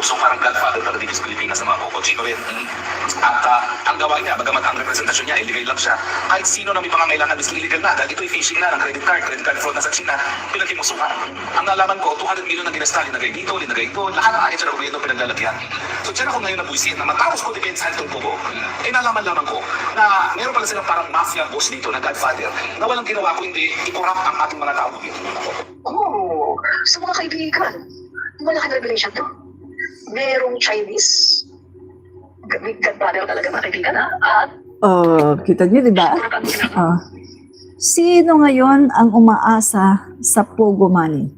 So parang godfather talaga dito sa Pilipinas ng mga kokochino rin. At ang gawa niya, bagamat ang representasyon niya, illegal lang siya. Kahit sino na may pangangailangan is illegal na. Dahil ito'y phishing na ng credit card fraud na sa China, pinaghimusukan. Ang nalaman ko, 200 million na ginasta, linagay dito, lahat ng ahensya ng gobyerno pinaglalagyan. So dyan ako ngayon nabuisit na matapos ko depensahan itong bubo, nalaman ko na meron pala silang parang mafia boss dito na godfather na walang ginawa ko hindi i-corrupt ang ating mga tao dito. Oh, sa mga kaibigan, malaking revelation to. Merong Chinese godfather talaga mga kaibigan, ha? At Kita niyo, di ba? Sino ngayon ang umaasa sa Pogo Money?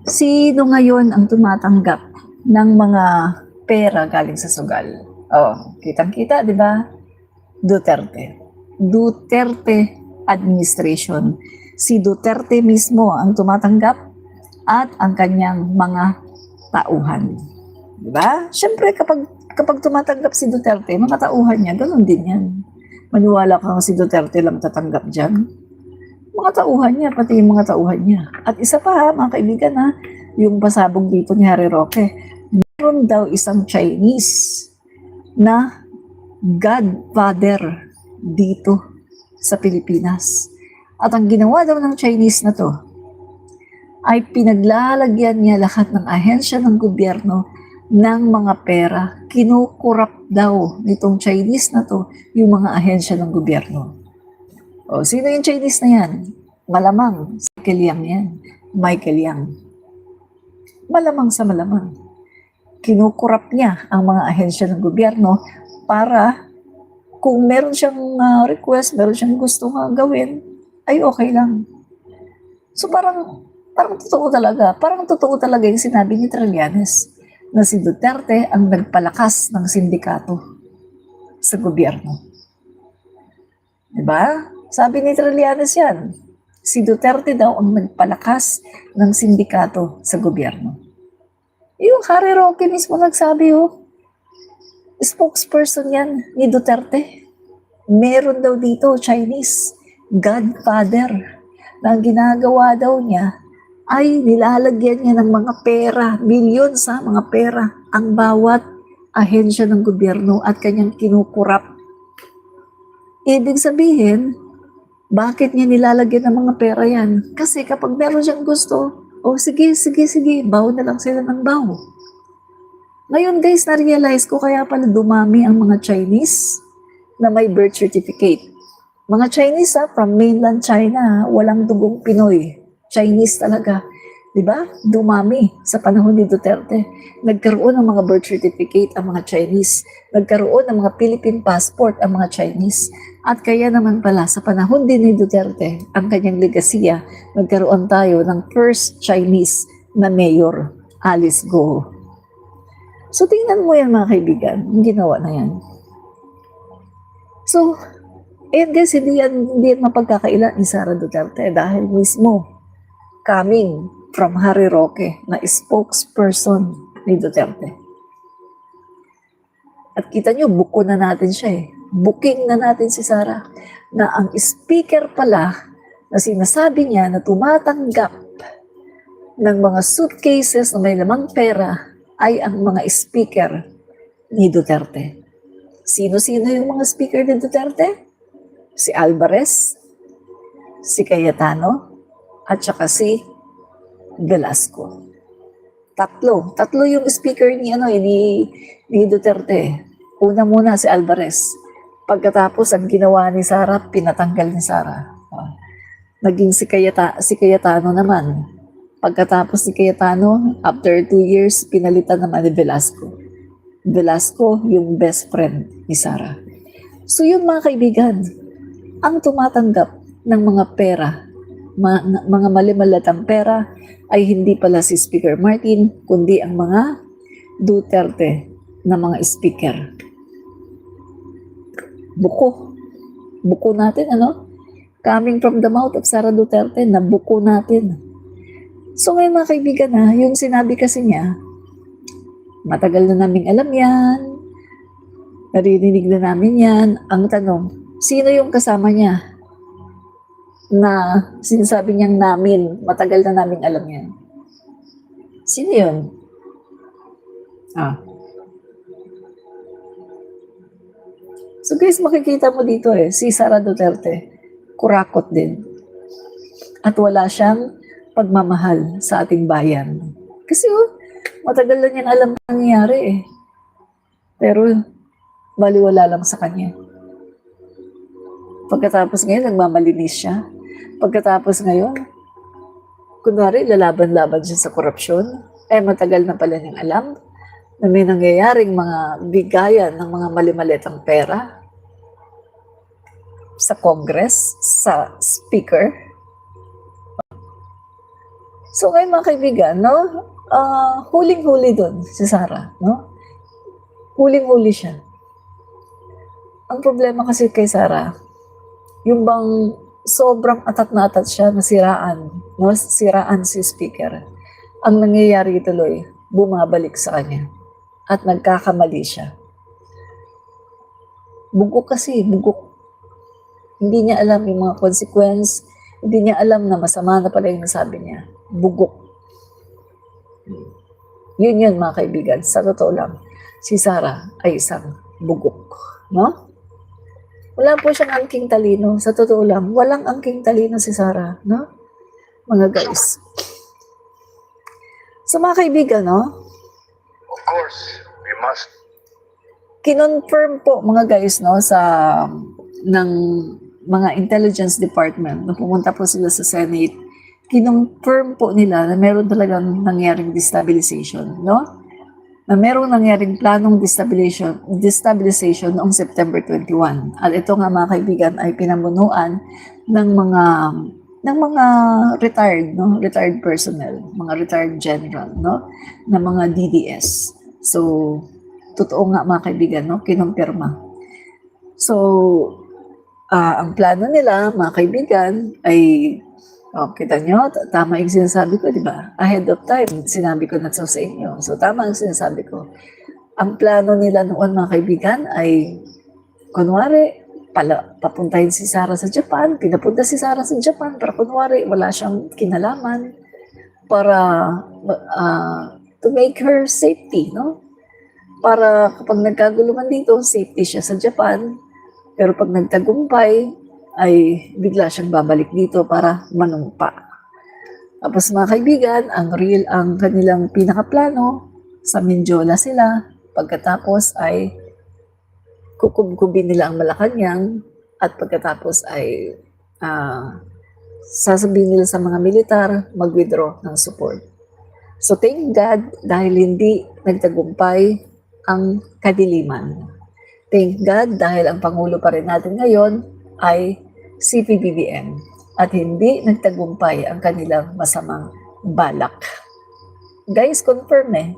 Sino ngayon ang tumatanggap ng mga pera galing sa sugal? Kitang-kita, di ba? Duterte. Duterte administration. Si Duterte mismo ang tumatanggap at ang kanyang mga tauhan. Di ba? Siyempre, kapag tumatanggap si Duterte, mga tauhan niya, ganun din yan. Maniwala ka si Duterte lang tatanggap dyan. Mga tauhan niya, pati yung mga tauhan niya. At isa pa, mga kaibigan, yung pasabog dito ni Harry Roque, meron daw isang Chinese na godfather dito sa Pilipinas. At ang ginawa daw ng Chinese na to ay pinaglalagyan niya lahat ng ahensya ng gobyerno ng mga pera. Kinukurap daw nitong Chinese na to yung mga ahensya ng gobyerno. Sino yung Chinese na yan? Malamang, Michael Yang yan. Michael Yang. Malamang sa malamang. Kinukurap niya ang mga ahensya ng gobyerno para kung meron siyang request, meron siyang gusto gawin, ay okay lang. So parang totoo talaga. Parang totoo talaga yung sinabi ni Trillanes na si Duterte ang nagpalakas ng sindikato sa gobyerno. Diba? Sabi ni Trillanes yan, si Duterte daw ang nagpalakas ng sindikato sa gobyerno. Yung Harry Roque mismo nagsabi, spokesperson yan ni Duterte. Meron daw dito Chinese godfather na ang ginagawa daw niya ay nilalagyan niya ng mga pera, milyon sa mga pera, ang bawat ahensya ng gobyerno at kanyang kinukurap. Ibig sabihin, bakit niya nilalagyan ng mga pera yan? Kasi kapag meron siyang gusto, sige, bawo na lang sila ng bawo. Ngayon guys, na-realize ko kaya pala dumami ang mga Chinese na may birth certificate. Mga Chinese from mainland China, walang dugong Pinoy. Chinese talaga. Diba? Dumami sa panahon ni Duterte. Nagkaroon ng mga birth certificate ang mga Chinese. Nagkaroon ng mga Philippine passport ang mga Chinese. At kaya naman pala sa panahon din ni Duterte, ang kanyang legasiya, nagkaroon tayo ng first Chinese na mayor, Alice Go. So tingnan mo yan mga kaibigan, yung ginawa na yan. So, guys, hindi yan mapagkakaila ni Sara Duterte dahil mismo coming from Harry Roque na spokesperson ni Duterte. At kita nyo, buko na natin siya Booking na natin si Sara na ang speaker pala na sinasabi niya na tumatanggap ng mga suitcases na may lamang pera ay ang mga speaker ni Duterte. Sino-sino yung mga speaker ni Duterte? Si Alvarez, si Cayetano, at saka si Velasco. Tatlo yung speaker ni Duterte. Una muna si Alvarez. Pagkatapos ang ginawa ni Sara, pinatanggal ni Sara. Naging si Cayetano naman. Pagkatapos ni Cayetano, after 2 years, pinalitan naman ni Velasco. Velasco, yung best friend ni Sara. So yun mga kaibigan, ang tumatanggap ng mga pera, mga malimalatang pera, ay hindi pala si Speaker Martin, kundi ang mga Duterte na mga speaker. Buko natin, Coming from the mouth of Sara Duterte, na buko natin. So ngayon mga kaibigan yung sinabi kasi niya, matagal na naming alam yan, naririnig na namin yan. Ang tanong, sino yung kasama niya na sinasabi niyang namin, matagal na naming alam yan? Sino yun? Ah. So guys, makikita mo dito si Sara Duterte, kurakot din. At wala siyang pagmamahal sa ating bayan. Kasi matagal na niyang alam ang nangyayari Pero baliwala lang sa kanya. Pagkatapos ngayon, nagmamalinis siya. Pagkatapos ngayon, kunwari, lalaban-laban siya sa korupsyon. Matagal na pala niyang alam na may nangyayaring mga bigayan ng mga mali-malitang pera sa Congress, sa Speaker. So ngayon mga kaibigan, huling-huli doon si Sara, Huling-huli siya. Ang problema kasi kay Sara, yung bang sobrang atat na atat siya na siraan si Speaker. Ang nangyayari tuloy, bumabalik sa kanya at nagkakamali siya. Bugok. Hindi niya alam yung mga consequence, hindi niya alam na masama na pala yung nasabi niya. Bugok. Yun mga kaibigan. Sa totoo lang, si Sara ay isang bugok. Wala po siyang angking talino. Sa totoo lang, walang angking talino si Sara. Mga guys. So mga kaibigan, Of course, we must. kinonfirm po mga guys ng mga intelligence department na pumunta po sila sa Senate, kinonfirm po nila na meron talagang nangyaring destabilization, na merong nangyaring planong destabilization noong September 21. At ito nga mga kaibigan ay pinamunuan ng mga retired personnel, mga retired general, na mga DDS. So, totoo nga mga kaibigan, kinumpirma. So, ang plano nila, mga kaibigan, ay, kita nyo, tama yung sinasabi ko, di ba? Ahead of time, sinabi ko na sa inyo. So, tama ang sinasabi ko. Ang plano nila noon, mga kaibigan, ay, kunwari, papuntahin si Sara sa Japan, pinapunta si Sara sa Japan, para kunwari, wala siyang kinalaman, para to make her safety, Para kapag nagkaguluhan dito, safety siya sa Japan, pero pag nagtagumpay, ay bigla siyang babalik dito para manumpa. Tapos mga kaibigan, ang kanilang pinakaplano, sa Mindiola sila, pagkatapos ay kukubkubin nila ang Malacanang, at pagkatapos ay sasabihin nila sa mga militar, mag-withdraw ng support. So thank God, dahil hindi nagtagumpay ang kadiliman. Thank God, dahil ang Pangulo pa rin natin ngayon ay si PBBM at hindi nagtagumpay ang kanilang masamang balak. Guys, confirm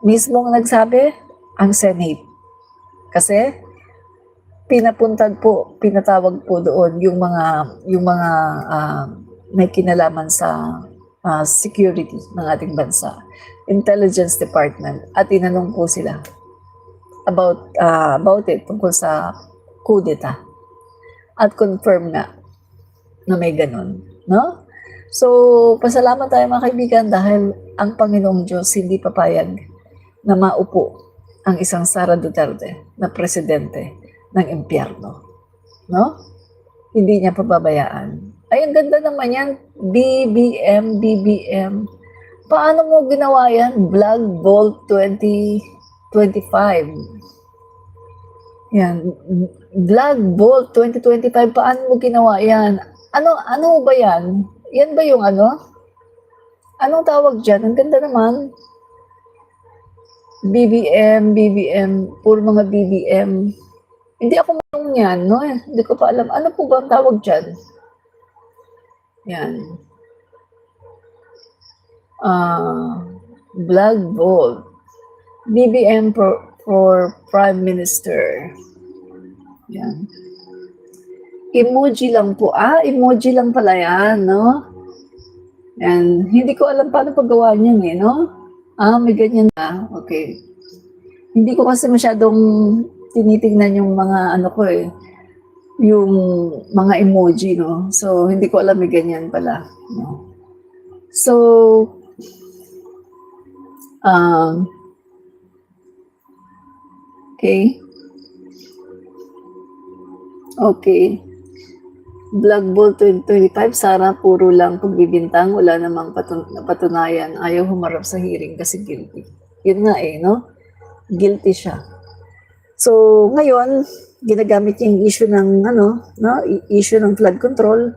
Mismong nagsabi ang Senate. Kasi pinatawag po doon yung mga may kinalaman sa security ng ating bansa, Intelligence Department, at tinanong po sila about it, tungkol sa kudeta. At confirm na may ganun, So, pasalamat tayo mga kaibigan dahil ang Panginoong Diyos hindi papayag na maupo ang isang Sara Duterte na presidente ng impyerno, Hindi niya pababayaan. Ay, ang ganda naman yan. BBM. Paano mo ginawa yan? Vlog Vault 2025. Yan. Vlog Vault 2025. Paano mo ginawa yan? Ano ba yan? Yan ba yung Anong tawag dyan? Ang ganda naman. BBM. Puro mga BBM. Hindi ako marunong yan, Hindi ko pa alam. Ano po ba ang tawag dyan? Yan. Vlog Vault. BBM for Prime Minister. Yan. Emoji lang po. Emoji lang pala yan, Yan. Hindi ko alam paano paggawa niyan, may ganyan na. Okay. Hindi ko kasi masyadong tinitingnan yung mga yung mga emoji, So, hindi ko alam may ganyan pala, So, Okay. Okay. Black Ball 2025, Sara, puro lang pagbibintang, wala namang patunayan, ayaw humarap sa hearing kasi guilty. Yun nga no? Guilty siya. So, ngayon, ginagamit niya yung issue ng, issue ng flood control.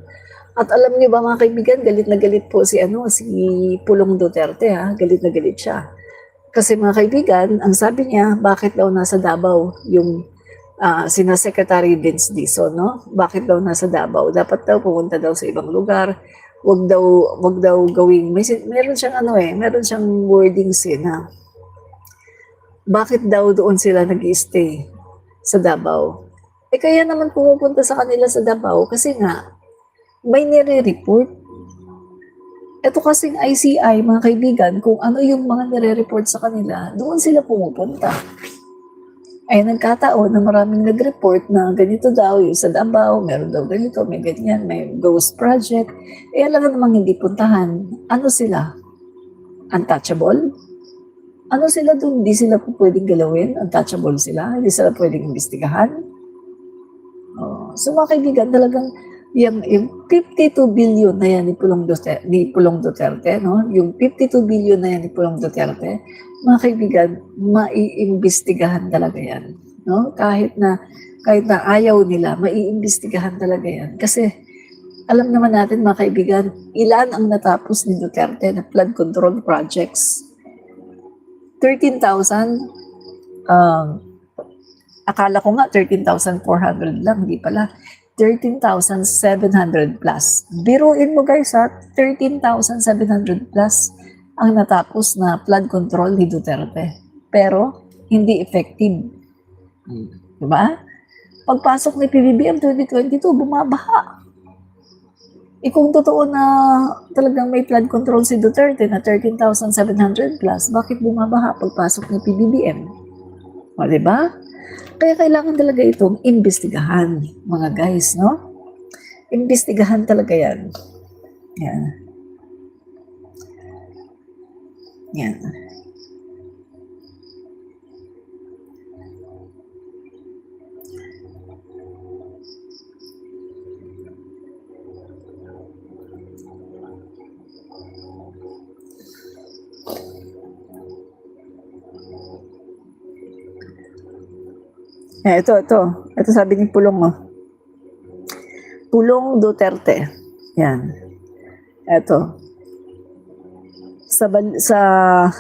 At alam niyo ba mga kaibigan, galit na galit po si Pulong Duterte, galit na galit siya. Kasi mga kaibigan, ang sabi niya, bakit daw nasa Davao yung sina Secretary Vince Dizon, no? Bakit daw nasa Davao? Dapat daw pumunta daw sa ibang lugar. Wag daw gawing meron siyang meron siyang wordings na bakit daw doon sila nag-stay sa Davao. Kaya naman pumupunta sa kanila sa Davao kasi nga may nire-report. Ito kasing ICI, mga kaibigan, kung ano yung mga nire-report sa kanila, doon sila pumupunta. Ay nagkataon na maraming nag-report na ganito daw, yung sa Davao, meron daw ganito, may ganyan, may ghost project. Alam namang hindi puntahan. Ano sila? Untouchable? Ano sila doon? Hindi sila po pwedeng galawin? Untouchable sila? Hindi sila pwedeng imbestigahan? So mga kaibigan, talagang yung 52 billion na yan ni Pulong Duterte, no? Yung 52 billion na yan ni Pulong Duterte, mga kaibigan, maiimbestigahan talaga yan, no? Kahit na ayaw nila, maiimbestigahan talaga yan. Kasi alam naman natin mga kaibigan, ilan ang natapos ni Duterte na flood control projects? 13,000, akala ko nga 13,400 lang, hindi pala. 13,700 plus. Biruin mo guys 13,700 plus ang natapos na flood control ni Duterte. Pero, hindi effective. Diba? Pagpasok ni PBBM 2022, bumabaha. Kung totoo na talagang may flood control si Duterte na 13,700 plus, bakit bumabaha pagpasok ni PBBM? Diba? Kaya kailangan talaga itong imbestigahan, mga guys, no? Imbestigahan talaga yan. Yan. Yan. Ito sabi ni Pulong, Pulong Duterte. Yan. Ito. Sa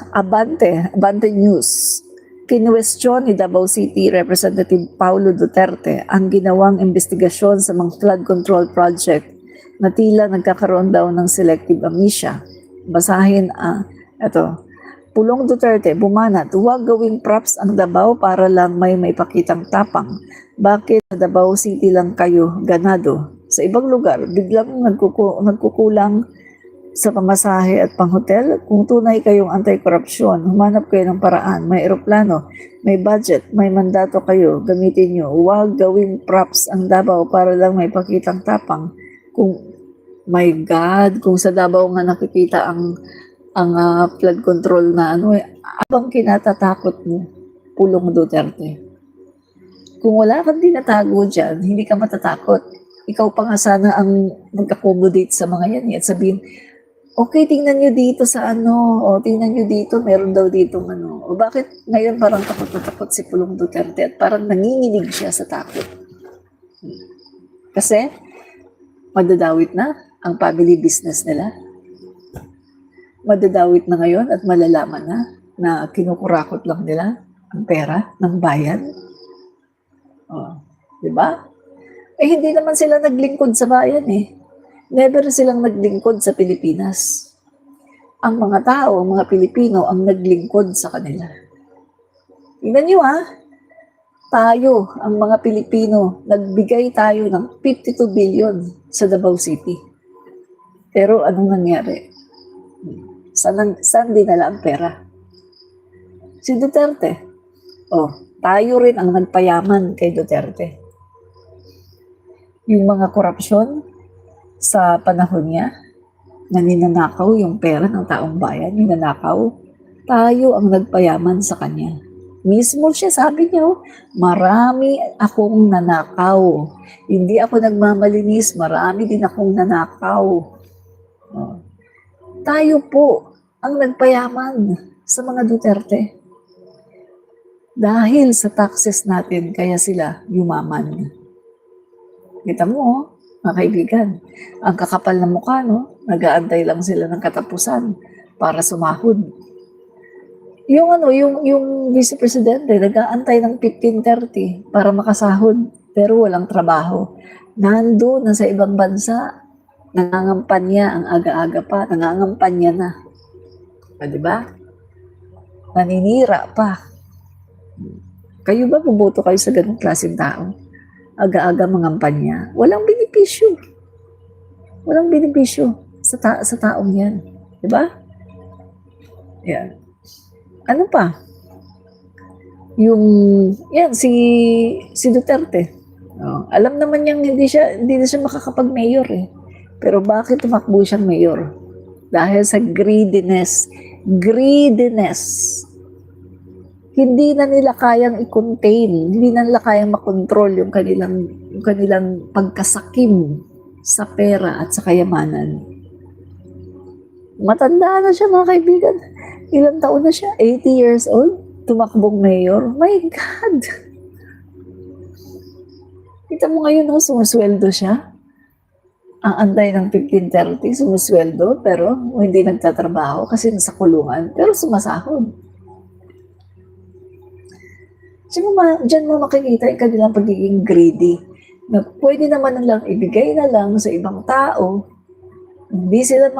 Abante News, kinwestiyon ni Davao City Representative Paulo Duterte ang ginawang investigasyon sa mga flood control project na tila nagkakaroon daw ng selective amnesia. Basahin ito. Pulong Duterte, bumanat, huwag gawing props ang Davao para lang may pakitang tapang. Bakit sa Davao City lang kayo ganado? Sa ibang lugar, biglang nagkukulang sa pamasahe at panghotel. Kung tunay kayong anti-korupsyon, humanap kayo ng paraan. May eroplano, may budget, may mandato kayo, gamitin nyo. Huwag gawing props ang Davao para lang may pakitang tapang. My God, kung sa Davao nga nakikita ang flood control na abang kinatatakot mo, Pulong Duterte. Kung wala kang dinatago dyan, hindi ka matatakot. Ikaw pa nga sana ang mag-accommodate sa mga yan. At sabihin, okay, tingnan nyo dito sa tingnan nyo dito, meron daw dito O bakit ngayon parang takot si Pulong Duterte at parang nanginginig siya sa takot? Kasi, madadawit na ang family business nila. Madadawit na ngayon at malalaman na kinukurakot lang nila ang pera ng bayan. Diba? Hindi naman sila naglingkod sa bayan Never silang naglingkod sa Pilipinas. Ang mga tao, ang mga Pilipino, ang naglingkod sa kanila. Tingnan nyo tayo, ang mga Pilipino, nagbigay tayo ng 52 billion sa Davao City. Pero anong nangyari? Saan dinala ang pera? Si Duterte. Tayo rin ang nagpayaman kay Duterte. Yung mga korupsyon sa panahon niya, na ninanakaw yung pera ng taong bayan, ninanakaw, tayo ang nagpayaman sa kanya. Mismo siya, sabi niya, oh, marami akong nanakaw. Hindi ako nagmamalinis, marami din akong nanakaw. Oh. Tayo po ang nagpayaman sa mga Duterte. Dahil sa taxes natin, kaya sila yumaman. Kita mo, oh, mga kaibigan, ang kakapal na mukha, no? Nag-aantay lang sila ng katapusan para sumahod. Yung vice presidente, nag-aantay ng 15:30 para makasahod, pero walang trabaho. Nando na sa ibang bansa, nangangampanya ang aga-aga pa, nangangampanya na. Di ba? Naninira pa. Kayo ba buboto kayo sa ganung klaseng tao? Aga-aga mangampanya. Walang benepisyo. Walang benepisyo sa taong yan. Di ba? Yan. Ano pa? Yan, si Duterte. Oh, alam naman niyang hindi na siya makakapag-mayor eh. Pero bakit tumakbo siyang mayor? Dahil sa greediness. Greediness. Hindi na nila kayang i-contain, hindi na nila kayang makontrol yung kanilang pagkasakim sa pera at sa kayamanan. Matanda na siya, mga kaibigan. Ilang taon na siya? 80 years old? Tumakbong mayor? My God! Kita mo ngayon, no, sumusweldo siya. Ang antay ng 15:30, sumusweldo, pero hindi nagtatrabaho kasi nasa kulungan, pero sumasahod. Diyan mo makikita yung kanilang pagiging greedy. Na pwede naman nilang ibigay na lang sa ibang tao. Hindi sila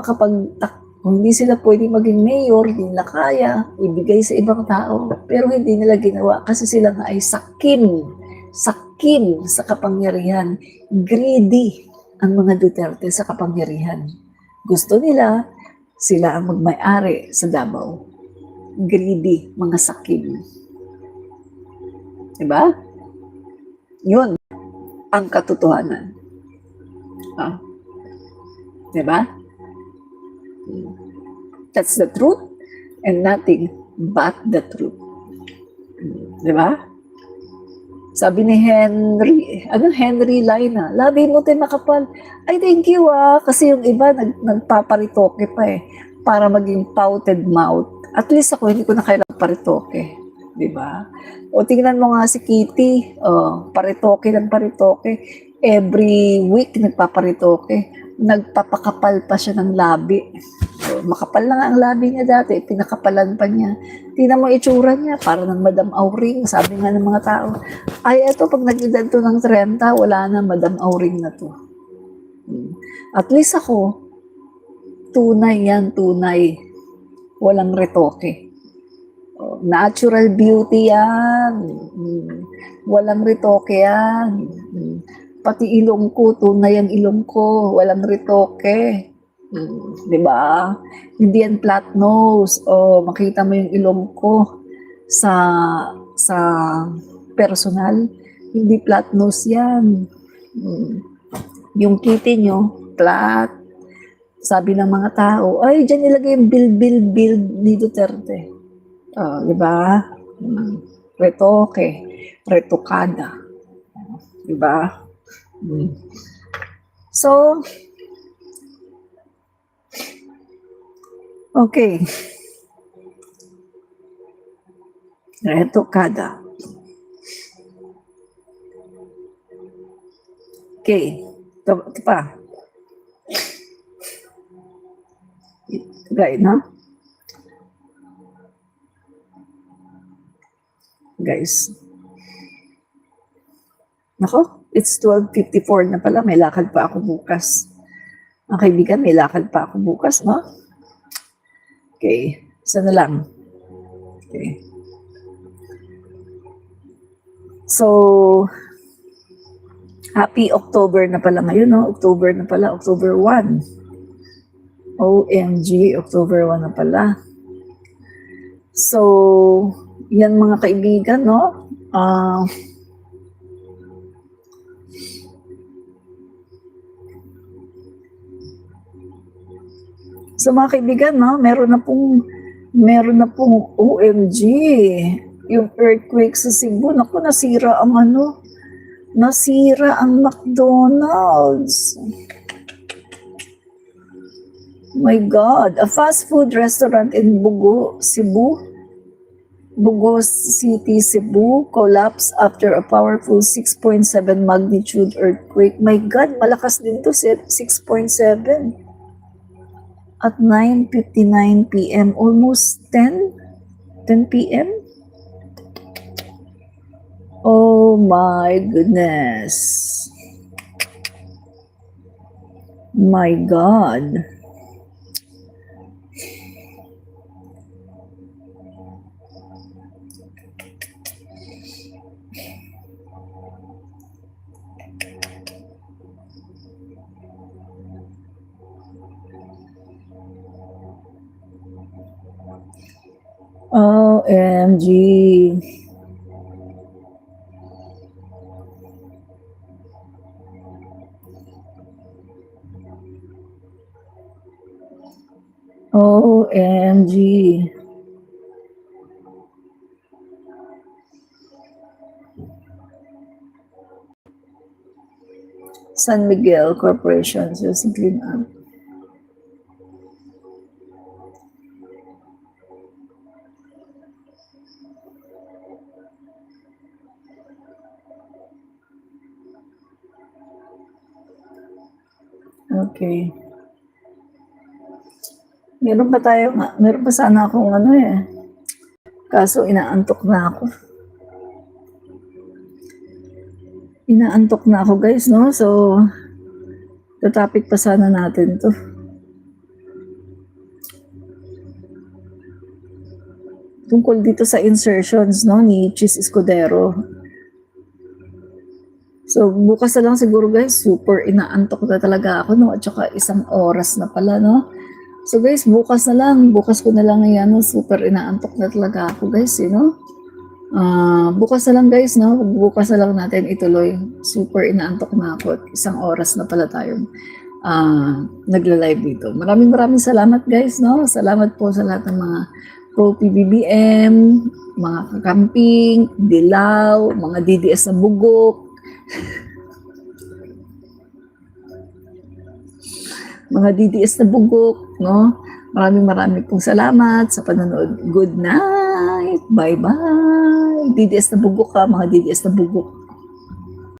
pwede maging mayor, hindi nila kaya ibigay sa ibang tao. Pero hindi nila ginawa kasi sila nga ay sakim sa kapangyarihan. Greedy ang mga Duterte sa kapangyarihan. Gusto nila, sila ang magmay-ari sa Davao. Greedy, mga sakim. Diba? Yun ang katotohanan. Diba? That's the truth and nothing but the truth. Diba? Sabi ni Henry Laina, labi mo tayo makapal. Ay, thank you kasi yung iba nagpaparitoke pa eh, para maging pouted mouth. At least ako, hindi ko na kailangan paritoke. Diba? O tingnan mo nga si Kitty, paritoke ng paritoke. Every week nagpaparitoke. Nagpapakapal pa siya ng labi. So, makapal na nga ang labi niya dati, pinakapalan pa niya. Tingnan mo itsura niya, para ng Madam Auring. Sabi nga ng mga tao, ay eto, pag nag-edad to ng 30, wala na, Madam Auring na to. At least ako, tunay yan, tunay. Walang retoke. Natural beauty yan. Walang retoke yan. Pati ilong ko, tunay ang ilong ko. Walang retoke. Diba? Hindi yan flat nose. Makita mo yung ilong ko sa personal. Hindi flat nose yan. Yung kitty nyo, flat. Sabi ng mga tao, ay, dyan nilagay yung build ni Duterte. Diba? Retoke, retokada. Diba? So, okay. Retokada. Okay. Ito pa. Guys, no? Guys. Nako, it's 12:54 na pala. May lakad pa ako bukas. Mga kaibigan, may lakad pa ako bukas, no? Okay. Isa na lang. Okay. So, happy October na pala ngayon, no? October na pala. October 1. OMG, October 1 na pala. So, yan mga kaibigan, no? So mga kaibigan, no? Meron na pong OMG. yung earthquake sa Cebu. Naku, nasira ang nasira ang McDonald's. My God, a fast food restaurant in Bugo, Cebu, Bugo City, Cebu, collapsed after a powerful 6.7 magnitude earthquake. My God, malakas din to, 6.7. At 9:59 p.m., almost 10 p.m. Oh my goodness. My God. OMG. OMG. San Miguel Corporation, just clean up. Okay. Meron pa sana akong kaso inaantok na ako. Inaantok na ako guys, no? So, topic pa sana natin to. Tungkol dito sa insertions, no, ni Chis Escudero. So, bukas na lang siguro guys, super inaantok na talaga ako, no? At saka 1 oras na pala, no? So guys, bukas ko na lang yan, no? Super inaantok na talaga ako guys, no? Bukas na lang guys, no? Bukas na lang natin ituloy. Super inaantok na ako at 1 oras na pala tayong nagla-live dito. Maraming salamat guys, no? Salamat po sa lahat ng mga pro-PBBM, mga kakamping, dilaw, mga DDS na bugok, mga DDS na bugok, no? Maraming pong salamat sa panonood. Good night. Bye-bye. DDS na bugok ka, mga DDS na bugok.